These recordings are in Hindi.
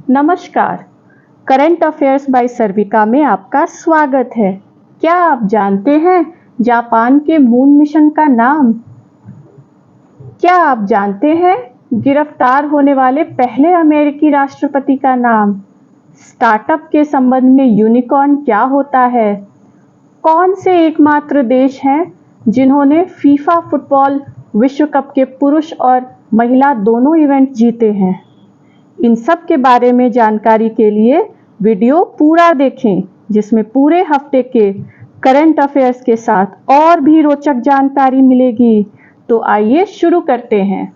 नमस्कार। करंट अफेयर्स बाय सर्विका में आपका स्वागत है। क्या आप जानते हैं जापान के मून मिशन का नाम? क्या आप जानते हैं गिरफ्तार होने वाले पहले अमेरिकी राष्ट्रपति का नाम? स्टार्टअप के संबंध में यूनिकॉर्न क्या होता है? कौन से एकमात्र देश हैं जिन्होंने फीफा फुटबॉल विश्व कप के पुरुष और महिला दोनों इवेंट जीते हैं? इन सब के बारे में जानकारी के लिए वीडियो पूरा देखें, जिसमें पूरे हफ्ते के करंट अफेयर्स के साथ और भी रोचक जानकारी मिलेगी। तो आइए शुरू करते हैं।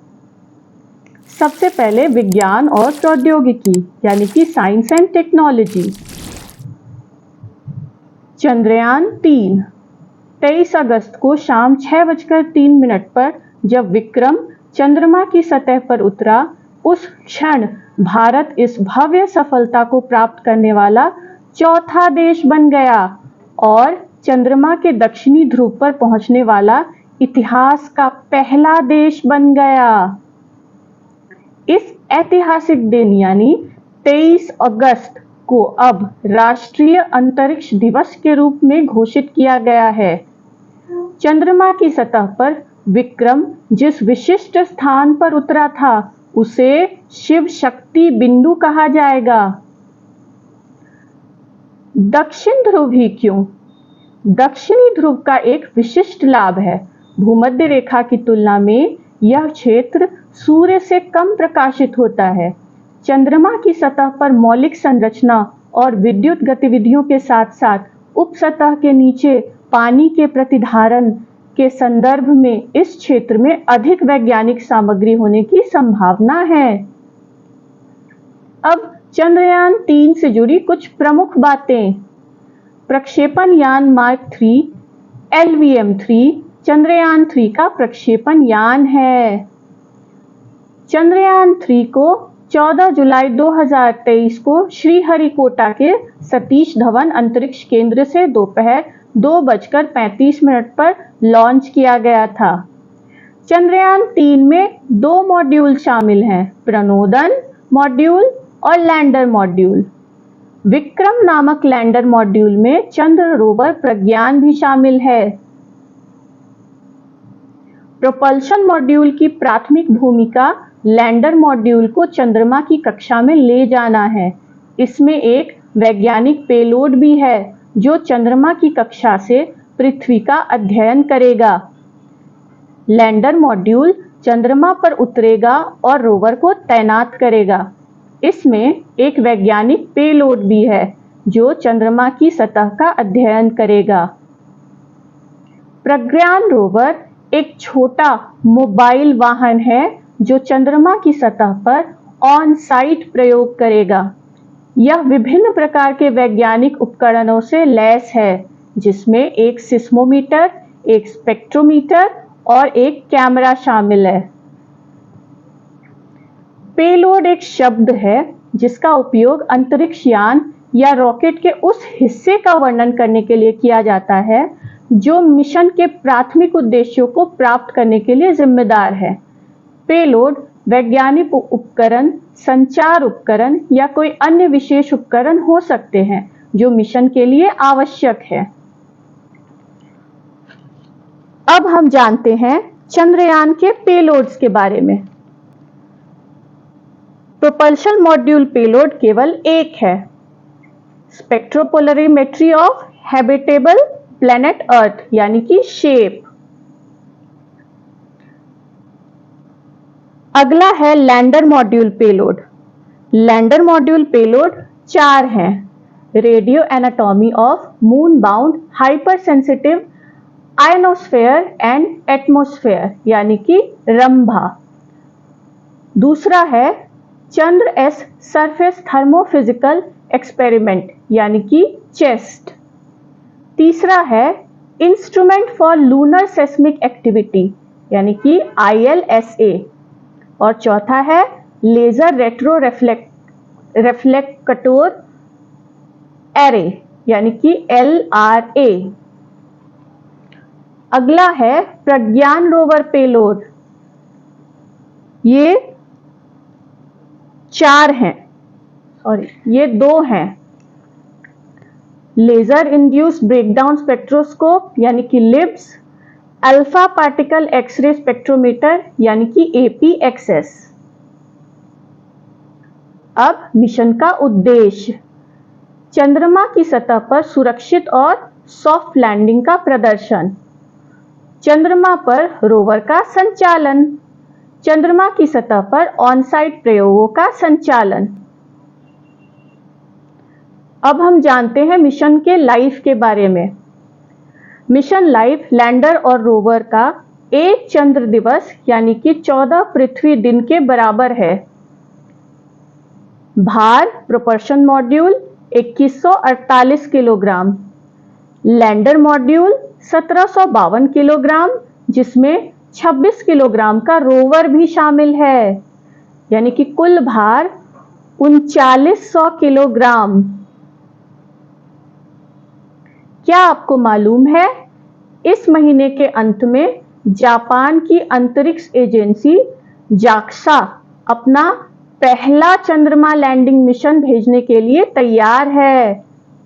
सबसे पहले विज्ञान और प्रौद्योगिकी यानी कि साइंस एंड टेक्नोलॉजी। चंद्रयान 3 23 अगस्त को शाम 6:03 पर जब विक्रम चंद्रमा की सतह पर उतरा, उस क्षण भारत इस भव्य सफलता को प्राप्त करने वाला चौथा देश बन गया और चंद्रमा के दक्षिणी ध्रुव पर पहुंचने वाला इतिहास का पहला देश बन गया। इस ऐतिहासिक दिन यानी 23 अगस्त को अब राष्ट्रीय अंतरिक्ष दिवस के रूप में घोषित किया गया है। चंद्रमा की सतह पर विक्रम जिस विशिष्ट स्थान पर उतरा था, उसे शिव शक्ति बिंदु कहा जाएगा। दक्षिण ध्रुव ही क्यों? दक्षिणी ध्रुव का एक विशिष्ट लाभ है। भूमध्य रेखा की तुलना में यह क्षेत्र सूर्य से कम प्रकाशित होता है। चंद्रमा की सतह पर मौलिक संरचना और विद्युत गतिविधियों के साथ साथ उपसतह के नीचे पानी के प्रतिधारण के संदर्भ में इस क्षेत्र में अधिक वैज्ञानिक सामग्री होने की संभावना है। अब चंद्रयान 3 से जुड़ी कुछ प्रमुख बातें। प्रक्षेपण यान मार्क 3 LVM-3 चंद्रयान 3 का प्रक्षेपण यान है। चंद्रयान 3 को 14 जुलाई 2023 को श्रीहरिकोटा के सतीश धवन अंतरिक्ष केंद्र से दोपहर 2:35 पर लॉन्च किया गया था। चंद्रयान 3 में 2 मॉड्यूल शामिल हैं, प्रणोदन मॉड्यूल और लैंडर मॉड्यूल। विक्रम नामक लैंडर मॉड्यूल में चंद्र रोवर प्रज्ञान भी शामिल है। प्रोपल्शन मॉड्यूल की प्राथमिक भूमिका लैंडर मॉड्यूल को चंद्रमा की कक्षा में ले जाना है। इसमें एक वैज्ञानिक पेलोड भी है जो चंद्रमा की कक्षा से पृथ्वी का अध्ययन करेगा। लैंडर मॉड्यूल चंद्रमा पर उतरेगा और रोवर को तैनात करेगा। इसमें एक वैज्ञानिक पेलोड भी है जो चंद्रमा की सतह का अध्ययन करेगा। प्रज्ञान रोवर एक छोटा मोबाइल वाहन है जो चंद्रमा की सतह पर ऑन साइट प्रयोग करेगा। यह विभिन्न प्रकार के वैज्ञानिक उपकरणों से लैस है, जिसमें एक सिस्मोमीटर, एक स्पेक्ट्रोमीटर और एक कैमरा शामिल है। पेलोड एक शब्द है जिसका उपयोग अंतरिक्ष यान या रॉकेट के उस हिस्से का वर्णन करने के लिए किया जाता है जो मिशन के प्राथमिक उद्देश्यों को प्राप्त करने के लिए जिम्मेदार है। पेलोड वैज्ञानिक उपकरण, संचार उपकरण या कोई अन्य विशेष उपकरण हो सकते हैं जो मिशन के लिए आवश्यक है। अब हम जानते हैं चंद्रयान के पेलोड्स के बारे में। प्रोपल्शन मॉड्यूल पेलोड केवल एक है, स्पेक्ट्रोपोलरिमेट्री ऑफ हैबिटेबल प्लैनेट अर्थ यानी कि शेप। अगला है lander module payload. Lander module payload 4 हैं। Radio anatomy of moon bound hyper sensitive ionosphere and atmosphere यानी कि रंभा। दूसरा है चंद्र एस सरफेस थर्मोफिजिकल एक्सपेरिमेंट यानी कि चेस्ट। तीसरा है instrument for lunar seismic activity यानी कि ILSA। और चौथा है लेजर रेट्रो रिफ्लेक्टर एरे यानी कि LRA। अगला है प्रज्ञान रोवर पेलोड। ये 4 हैं। ये दो हैं, लेजर इंड्यूस्ड ब्रेकडाउन स्पेक्ट्रोस्कोप यानी कि LIBS, alpha particle X-ray spectrometer यानी कि APXS। अब मिशन का उद्देश्य, चंद्रमा की सतह पर सुरक्षित और सॉफ्ट लैंडिंग का प्रदर्शन, चंद्रमा पर रोवर का संचालन, चंद्रमा की सतह पर ऑन-साइट प्रयोगों का संचालन। अब हम जानते हैं मिशन के लाइफ के बारे में। मिशन लाइफ लैंडर और रोवर का एक चंद्र दिवस यानी कि 14 पृथ्वी दिन के बराबर है। भार propulsion module 2148 kilogram, lander module 1752 kilogram, जिसमें 26 किलोग्राम का रोवर भी शामिल है, यानी कि कुल भार 3900 किलोग्राम। क्या आपको मालूम है, इस महीने के अंत में जापान की अंतरिक्ष एजेंसी जाक्सा अपना पहला चंद्रमा लैंडिंग मिशन भेजने के लिए तैयार है।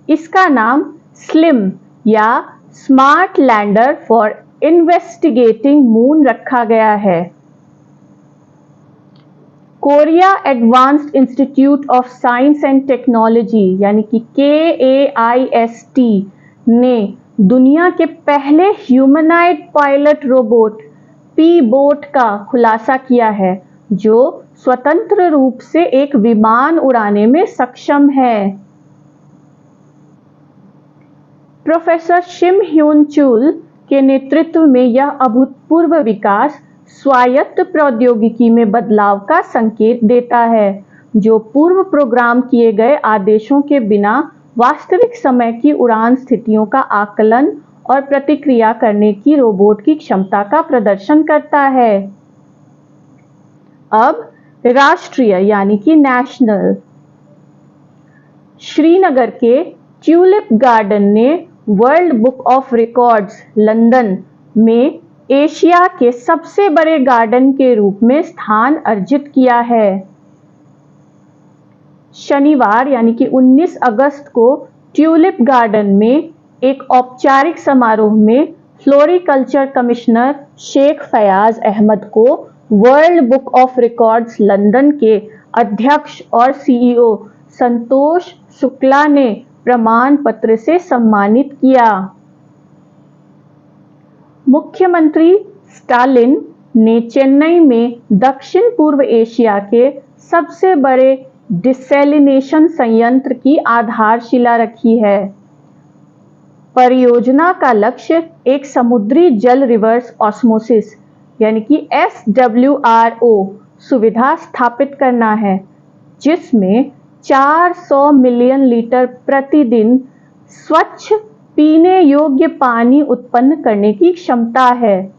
इसका नाम स्लिम या smart lander for investigating moon रखा गया है। Korea advanced institute of science and technology यानी कि KAIST ने दुनिया के पहले ह्यूमनॉइड पायलट रोबोट P-बोट का खुलासा किया है, जो स्वतंत्र रूप से एक विमान उड़ाने में सक्षम है। प्रोफेसर शिम ह्यून चुल के नेतृत्व में यह अभूतपूर्व विकास स्वायत्त प्रौद्योगिकी में बदलाव का संकेत देता है, जो पूर्व प्रोग्राम किए गए आदेशों के बिना वास्तविक समय की उड़ान स्थितियों का आकलन और प्रतिक्रिया करने की रोबोट की क्षमता का प्रदर्शन करता है। अब राष्ट्रीय यानी कि नेशनल, श्रीनगर के ट्यूलिप गार्डन ने world book of records London में एशिया के सबसे बड़े गार्डन के रूप में स्थान अर्जित किया है। शनिवार यानी कि 19 अगस्त को ट्यूलिप गार्डन में एक औपचारिक समारोह में फ्लोरिकल्चर कमिश्नर शेख फयाज अहमद को world book of records London के अध्यक्ष और CEO संतोष शुक्ला ने प्रमाण पत्र से सम्मानित किया। मुख्यमंत्री स्टालिन ने चेन्नई में दक्षिण पूर्व एशिया के सबसे बड़े डिसैलिनेशन संयंत्र की आधारशिला रखी है। परियोजना का लक्ष्य एक समुद्री जल रिवर्स ऑस्मोसिस यानी कि SWRO सुविधा स्थापित करना है, जिसमें 400 मिलियन लीटर प्रतिदिन स्वच्छ पीने योग्य पानी उत्पन्न करने की क्षमता है।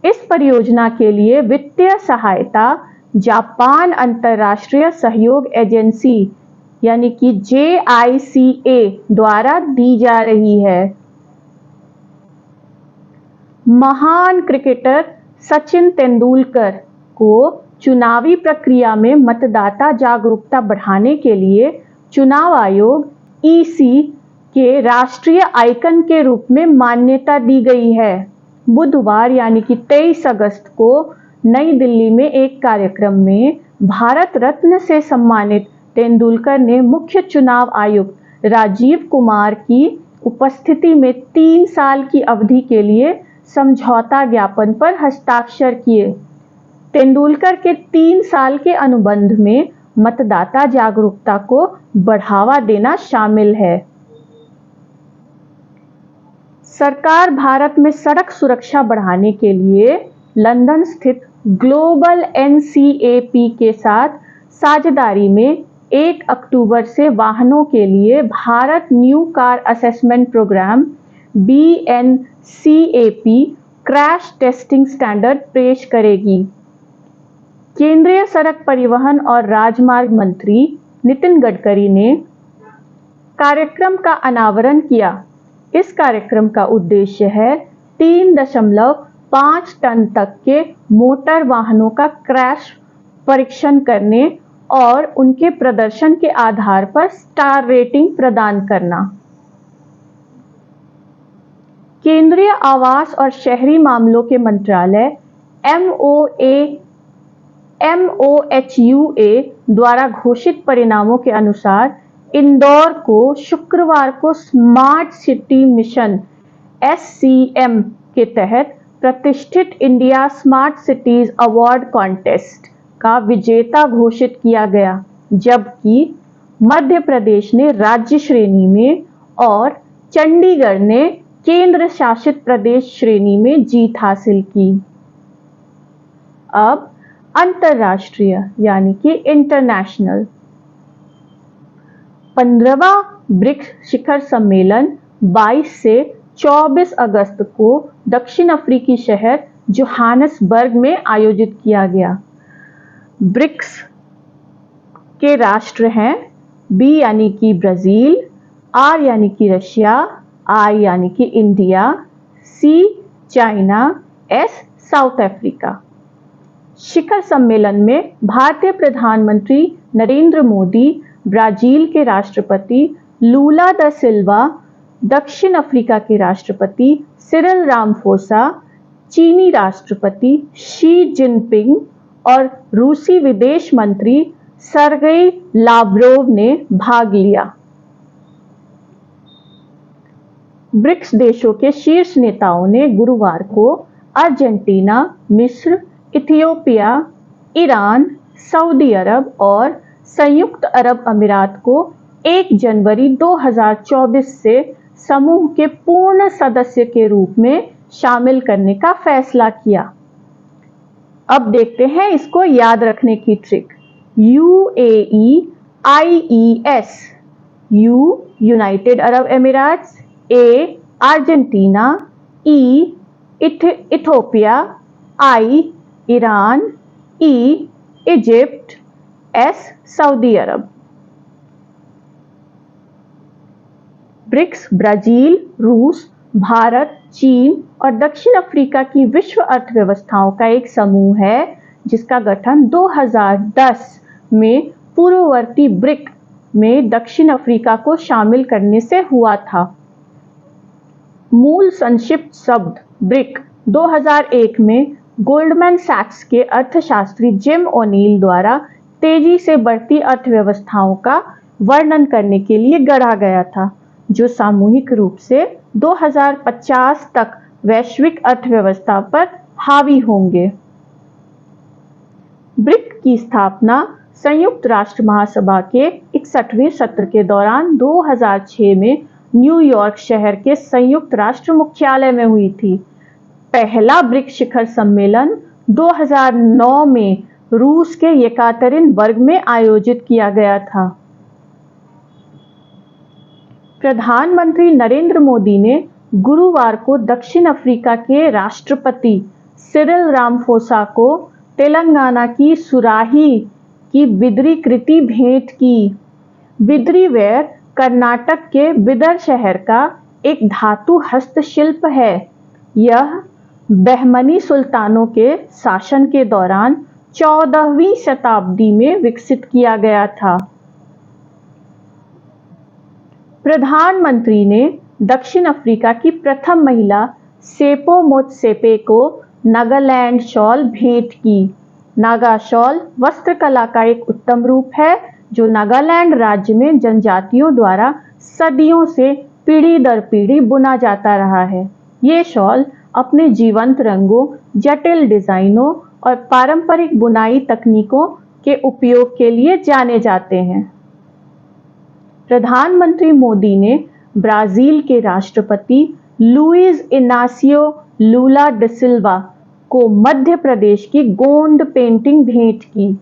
इस परियोजना के लिए वित्तीय सहायता जापान अंतर्राष्ट्रीय सहयोग एजेंसी यानी कि JICA द्वारा दी जा रही है। महान क्रिकेटर सचिन तेंदुलकर को चुनावी प्रक्रिया में मतदाता जागरूकता बढ़ाने के लिए चुनाव आयोग EC के राष्ट्रीय आइकन के रूप में मान्यता दी गई है। बुधवार यानी कि 23 अगस्त को नई दिल्ली में एक कार्यक्रम में भारत रत्न से सम्मानित तेंदुलकर ने मुख्य चुनाव आयुक्त राजीव कुमार की उपस्थिति में 3 साल की अवधि के लिए समझौता ज्ञापन पर हस्ताक्षर किए। तेंदुलकर के 3 साल के अनुबंध में मतदाता जागरूकता को बढ़ावा देना शामिल है। सरकार भारत में सड़क सुरक्षा बढ़ाने के लिए लंदन स्थित ग्लोबल NCAP के साथ साझेदारी में 1 अक्टूबर से वाहनों के लिए Bharat new car assessment program BNCAP crash testing standard पेश करेगी। केंद्रीय सड़क परिवहन और राजमार्ग मंत्री नितिन गडकरी ने कार्यक्रम का अनावरण किया। इस कार्यक्रम का उद्देश्य है 3.5 टन तक के मोटर वाहनों का क्रैश परीक्षण करने और उनके प्रदर्शन के आधार पर स्टार रेटिंग प्रदान करना। केंद्रीय आवास और शहरी मामलों के मंत्रालय MOHUA द्वारा घोषित परिणामों के अनुसार इंदौर को शुक्रवार को स्मार्ट सिटी मिशन SCM के तहत प्रतिष्ठित India smart cities award contest का विजेता घोषित किया गया, जबकि मध्य प्रदेश ने राज्य श्रेणी में और चंडीगढ़ ने केंद्र शासित प्रदेश श्रेणी में जीत हासिल की। अब अंतरराष्ट्रीय यानी कि इंटरनेशनल। 15वां ब्रिक्स शिखर सम्मेलन 22 से 24 अगस्त को दक्षिण अफ्रीकी शहर जोहानिसबर्ग में आयोजित किया गया। ब्रिक्स के राष्ट्र हैं B यानी कि ब्राजील, R यानी कि रशिया, I यानी कि India, C China, S South Africa. शिखर सम्मेलन में भारतीय प्रधानमंत्री नरेंद्र मोदी, ब्राजील के राष्ट्रपति लूला दा सिल्वा, दक्षिण अफ्रीका के राष्ट्रपति सिरिल रामाफोसा, चीनी राष्ट्रपति शी जिनपिंग और रूसी विदेश मंत्री सरगेई लाव्रोव ने भाग लिया। ब्रिक्स देशों के शीर्ष नेताओं ने गुरुवार को अर्जेंटीना, मिस्र, इथियोपिया, ईरान, सऊदी अरब और संयुक्त अरब अमीरात को 1 जनवरी 2024 से समूह के पूर्ण सदस्य के रूप में शामिल करने का फैसला किया। अब देखते हैं इसको याद रखने की trick. UAE, IES, U United Arab Emirates, A Argentina, E Ethiopia, I Iran, E Egypt, S Saudi Arab. BRICS Brazil, रूस, भारत, चीन और दक्षिण अफ्रीका की विश्व अर्थव्यवस्थाओं का एक समूह है जिसका गठन 2010 में पूर्ववर्ती ब्रिक में दक्षिण अफ्रीका को शामिल करने से हुआ था। मूल संक्षिप्त शब्द ब्रिक 2001 में गोल्डमैन सैक्स के अर्थशास्त्री जिम ओनील द्वारा तेजी से बढ़ती अर्थव्यवस्थाओं का वर्णन करने के लिए गढ़ा गया था, जो सामूहिक रूप से 2050 तक वैश्विक अर्थव्यवस्था पर हावी होंगे। ब्रिक की स्थापना संयुक्त राष्ट्र महासभा के 61वें सत्र के दौरान 2006 में न्यूयॉर्क शहर के संयुक्त राष्ट्र मुख्यालय में हुई थी। पहला ब्रिक शिखर सम्मेलन 2009 में रूस के येकातेरिनबर्ग में आयोजित किया गया था। प्रधानमंत्री नरेंद्र मोदी ने गुरुवार को दक्षिण अफ्रीका के राष्ट्रपति सिरिल रामाफोसा को तेलंगाना की सुराही की बिदरी कृति भेंट की। बिदरीवेयर कर्नाटक के बिदर शहर का एक धातु हस्तशिल्प है। यह बहमनी सुल्तानों के शासन के दौरान 14वीं शताब्दी में विकसित किया गया था। प्रधानमंत्री ने दक्षिण अफ्रीका की प्रथम महिला सेपो मोत्सेपे को नागालैंड शॉल भेंट की। नागा शॉल वस्त्रकला का एक उत्तम रूप है जो नागालैंड राज्य में जनजातियों द्वारा सदियों से पीढ़ी दर पीढ़ी बुना जाता रहा है। ये शॉल अपने जीवंत रंगों, जटिल डिजाइनों और पारंपरिक बुनाई तकनीकों के उपयोग के लिए जाने जाते हैं। प्रधानमंत्री मोदी ने ब्राजील के राष्ट्रपति लुइज इनासियो लूला दा सिल्वा को मध्य प्रदेश की गोंड पेंटिंग भेंट की।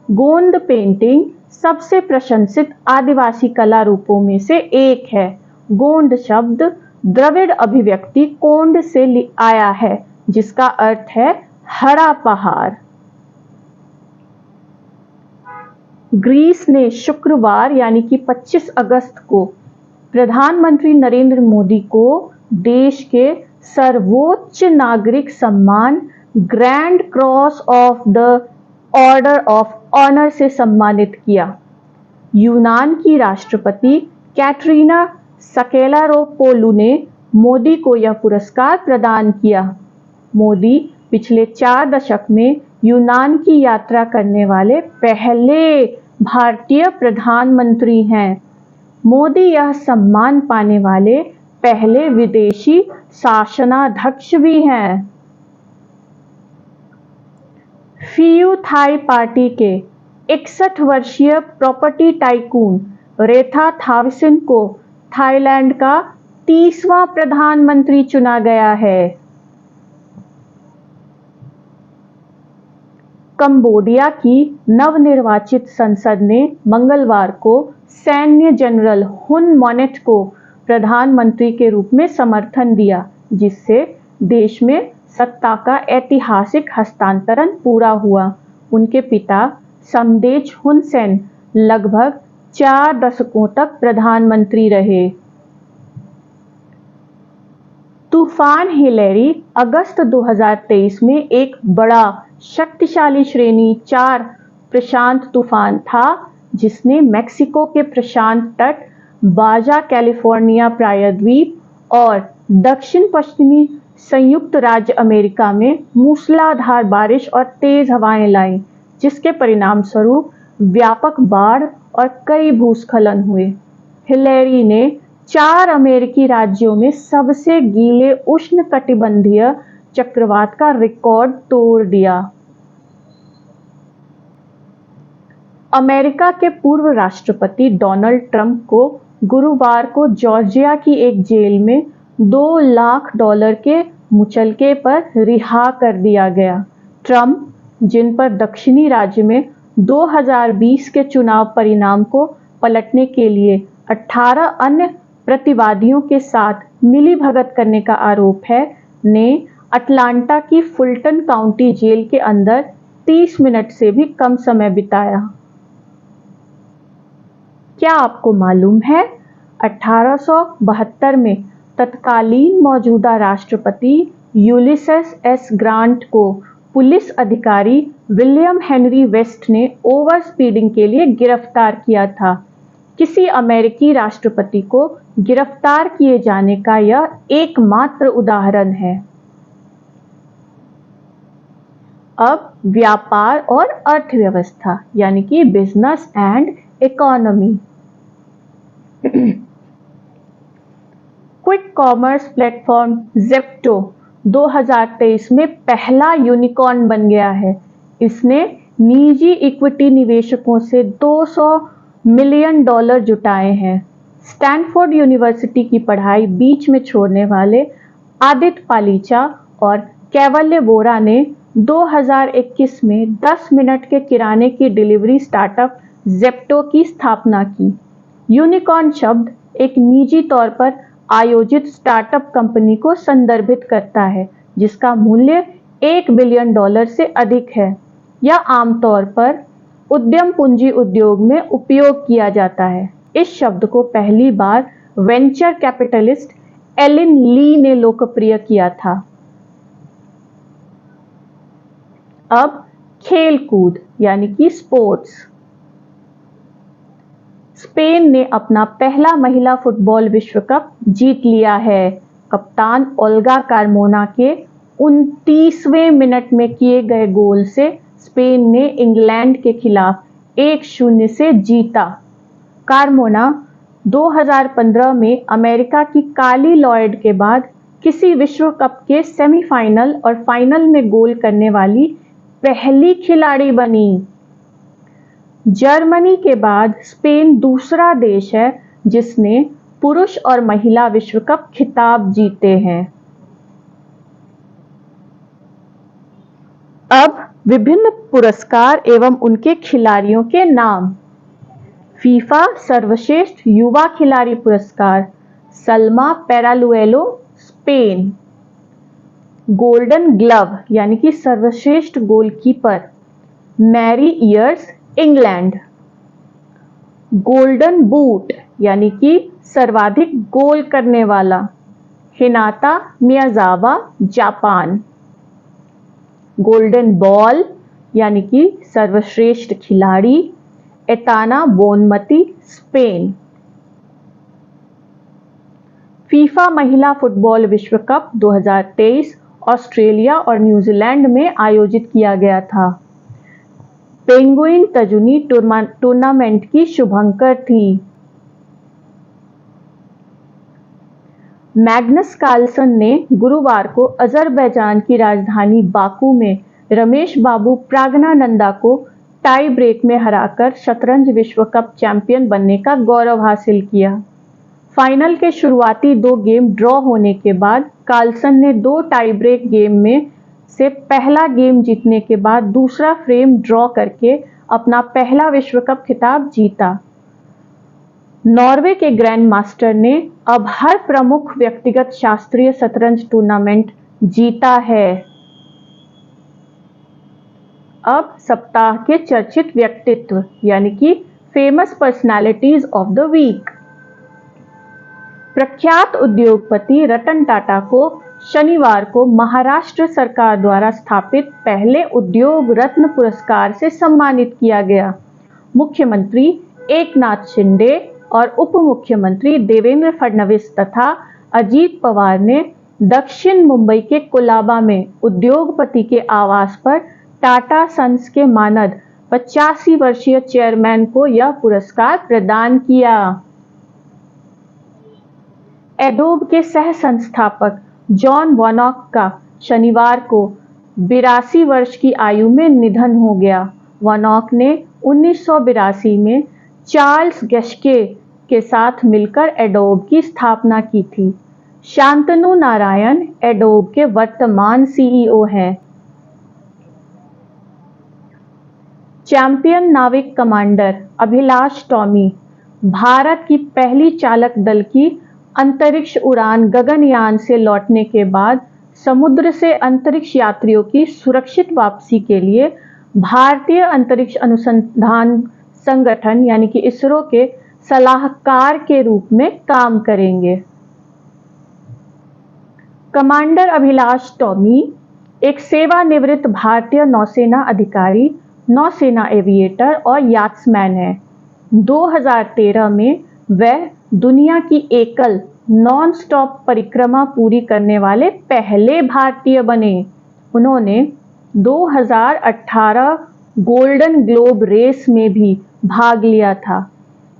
गोंड पेंटिंग सबसे प्रशंसित आदिवासी कला रूपों में से एक है। गोंड शब्द द्रविड़ अभिव्यक्ति कोंड से आया है, जिसका अर्थ है हरा पहाड़। ग्रीस ने शुक्रवार यानी कि 25 अगस्त को प्रधानमंत्री नरेंद्र मोदी को देश के सर्वोच्च नागरिक सम्मान grand cross of the order of honour से सम्मानित किया। यूनान की राष्ट्रपति कैटरीना सकेलारोपोलू ने मोदी को यह पुरस्कार प्रदान किया। मोदी पिछले 4 दशक में यूनान की यात्रा करने वाले पहले भारतीय प्रधानमंत्री हैं। मोदी यह सम्मान पाने वाले पहले विदेशी शासनाध्यक्ष भी हैं। फीयू थाई पार्टी के 61 वर्षीय प्रॉपर्टी टाइकून रेथा थाविसिन को थाईलैंड का 30वां प्रधानमंत्री चुना गया है। कंबोडिया की नवनिर्वाचित संसद ने मंगलवार को सैन्य जनरल हुन मोनेट को प्रधानमंत्री के रूप में समर्थन दिया, जिससे देश में सत्ता का ऐतिहासिक हस्तांतरण पूरा हुआ। उनके पिता समदेच हुन सेन लगभग 4 दशकों तक प्रधानमंत्री रहे। तूफान हिलेरी अगस्त 2023 में एक बड़ा शक्तिशाली श्रेणी 4 प्रशांत तूफान था, जिसने मेक्सिको के प्रशांत तट, बाजा कैलिफोर्निया प्रायद्वीप और दक्षिण पश्चिमी संयुक्त राज्य अमेरिका में मूसलाधार बारिश और तेज हवाएं लाईं, जिसके परिणामस्वरूप व्यापक बाढ़ और कई भूस्खलन हुए। हिलेरी ने 4 अमेरिकी राज्यों में सबसे गीले उष्णकटिबंधीय चक्रवात का रिकॉर्ड तोड़ दिया। अमेरिका के पूर्व राष्ट्रपति डोनाल्ड ट्रंप को गुरुवार को जॉर्जिया की एक जेल में $2 लाख के मुचलके पर रिहा कर दिया गया। ट्रंप, जिन पर दक्षिणी राज्य में 2020 के चुनाव परिणाम को पलटने के लिए 18 अन्य प्रतिवादियों के साथ मिलीभगत करने का आरोप है, ने अटलांटा की फुलटन काउंटी जेल के अंदर 30 मिनट से भी कम समय बिताया। क्या आपको मालूम है, 1872 में तत्कालीन मौजूदा राष्ट्रपति यूलिसेस एस ग्रांट को पुलिस अधिकारी विलियम हेनरी वेस्ट ने ओवर स्पीडिंग के लिए गिरफ्तार किया था। किसी अमेरिकी राष्ट्रपति को गिरफ्तार किए जाने का यह एकमात्र उदाहरण है। अब व्यापार और अर्थव्यवस्था यानी कि business and economy. Quick commerce platform Zepto 2023 में पहला यूनिकॉर्न बन गया है। इसने निजी इक्विटी निवेशकों से $200 मिलियन जुटाए हैं। स्टैनफोर्ड यूनिवर्सिटी की पढ़ाई बीच में छोड़ने वाले आदित्य पालीचा और कैवल्य वोरा ने 2021 में 10 मिनट के किराने की डिलीवरी स्टार्टअप ज़ेप्टो की स्थापना की। यूनिकॉर्न शब्द एक निजी तौर पर आयोजित स्टार्टअप कंपनी को संदर्भित करता है, जिसका मूल्य $1 बिलियन से अधिक है, या आमतौर पर उद्यम पूंजी उद्योग में उपयोग किया जाता है। इस शब्द को पहली बार वेंचर कैपिटलिस्ट एलिन ली ने लोकप्रिय किया था। अब खेल-कूद यानी कि स्पोर्ट्स। स्पेन ने अपना पहला महिला फुटबॉल विश्व कप जीत लिया है। कप्तान ओल्गा कार्मोना के 29वें मिनट में किए गए गोल से स्पेन ने इंग्लैंड के खिलाफ 1-0 से जीता। कार्मोना 2015 में अमेरिका की काली लॉयड के बाद किसी विश्व कप के सेमीफाइनल और फाइनल में गोल करने वाली पहली खिलाड़ी बनी। जर्मनी के बाद स्पेन दूसरा देश है जिसने पुरुष और महिला विश्व कप खिताब जीते हैं। अब विभिन्न पुरस्कार एवं उनके खिलाड़ियों के नाम। फीफा सर्वश्रेष्ठ युवा खिलाड़ी पुरस्कार, Salma Paralluelo, Spain. Golden glove यानी कि सर्वश्रेष्ठ goalkeeper, Mary Earps, England. Golden boot यानी कि सर्वाधिक गोल करने वाला, Hinata Miyazawa, Japan. Golden ball यानी कि सर्वश्रेष्ठ खिलाड़ी, एताना बोनमती, स्पेन। फीफा महिला फुटबॉल विश्व कप 2023 ऑस्ट्रेलिया और न्यूजीलैंड में आयोजित किया गया था। पेंगुइन तजुनी टूर्नामेंट की शुभंकर थी। मैग्नस कार्लसन ने गुरुवार को अजरबैजान की राजधानी बाकू में रमेश बाबू प्राज्ञानंदा को टाई ब्रेक में हराकर शतरंज विश्व कप चैंपियन बनने का गौरव हासिल किया। फाइनल के शुरुआती 2 गेम ड्रॉ होने के बाद कार्लसन ने 2 टाई ब्रेक गेम में से पहला गेम जीतने के बाद दूसरा फ्रेम ड्रॉ करके अपना पहला विश्व कप खिताब जीता। नॉर्वे के ग्रैंड मास्टर ने अब हर प्रमुख व्यक्तिगत शास्त्रीय शतरंज टूर्नामेंट जीता है। अब सप्ताह के चर्चित व्यक्तित्व यानी कि famous personalities of the week. प्रख्यात उद्योगपति रतन टाटा को शनिवार को महाराष्ट्र सरकार द्वारा स्थापित पहले उद्योग रत्न पुरस्कार से सम्मानित किया गया। मुख्यमंत्री एकनाथ शिंदे और उप मुख्यमंत्री देवेंद्र फडणवीस तथा अजीत पवार ने दक्षिण मुंबई के कुलाबा में उद्योगपति के आवास पर टाटा सन्स के मानद 85 वर्षीय चेयरमैन को यह पुरस्कार प्रदान किया। एडोब के सह संस्थापक जॉन वॉनॉक का शनिवार को 82 वर्ष की आयु में निधन हो गया। वॉनॉक ने 1982 में चार्ल्स गेस्के के साथ मिलकर एडोब की स्थापना की थी। शांतनु नारायण एडोब के वर्तमान सीईओ हैं। चैंपियन नाविक कमांडर अभिलाष टॉमी भारत की पहली चालक दल की अंतरिक्ष उड़ान गगनयान से लौटने के बाद समुद्र से अंतरिक्ष यात्रियों की सुरक्षित वापसी के लिए भारतीय अंतरिक्ष अनुसंधान संगठन यानी कि इसरो के सलाहकार के रूप में काम करेंगे। कमांडर अभिलाष टॉमी एक सेवानिवृत्त भारतीय नौसेना अधिकारी, नौसेना एविएटर और यात्समैन है। 2013 में वह दुनिया की एकल नॉन स्टॉप परिक्रमा पूरी करने वाले पहले भारतीय बने। उन्होंने 2018 गोल्डन ग्लोब रेस में भी भाग लिया था।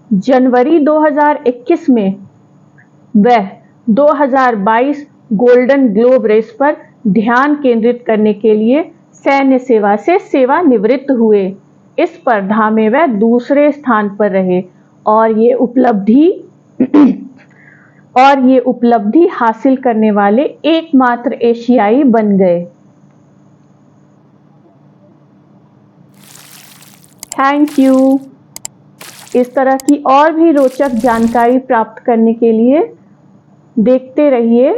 जनवरी 2021 में वह 2022 गोल्डन ग्लोब रेस पर ध्यान केंद्रित करने के लिए सैन्य सेवा से सेवानिवृत्त हुए। इस स्पर्धा में वह दूसरे स्थान पर रहे और ये उपलब्धि हासिल करने वाले एकमात्र एशियाई बन गए। Thank you. इस तरह की और भी रोचक जानकारी प्राप्त करने के लिए देखते रहिए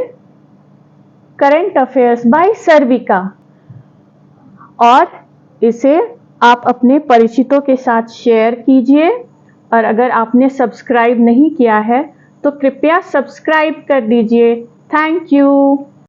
करंट अफेयर्स बाय सर्विका और इसे आप अपने परिचितों के साथ शेयर कीजिए। और अगर आपने सब्सक्राइब नहीं किया है तो कृपया सब्सक्राइब कर दीजिए। Thank you.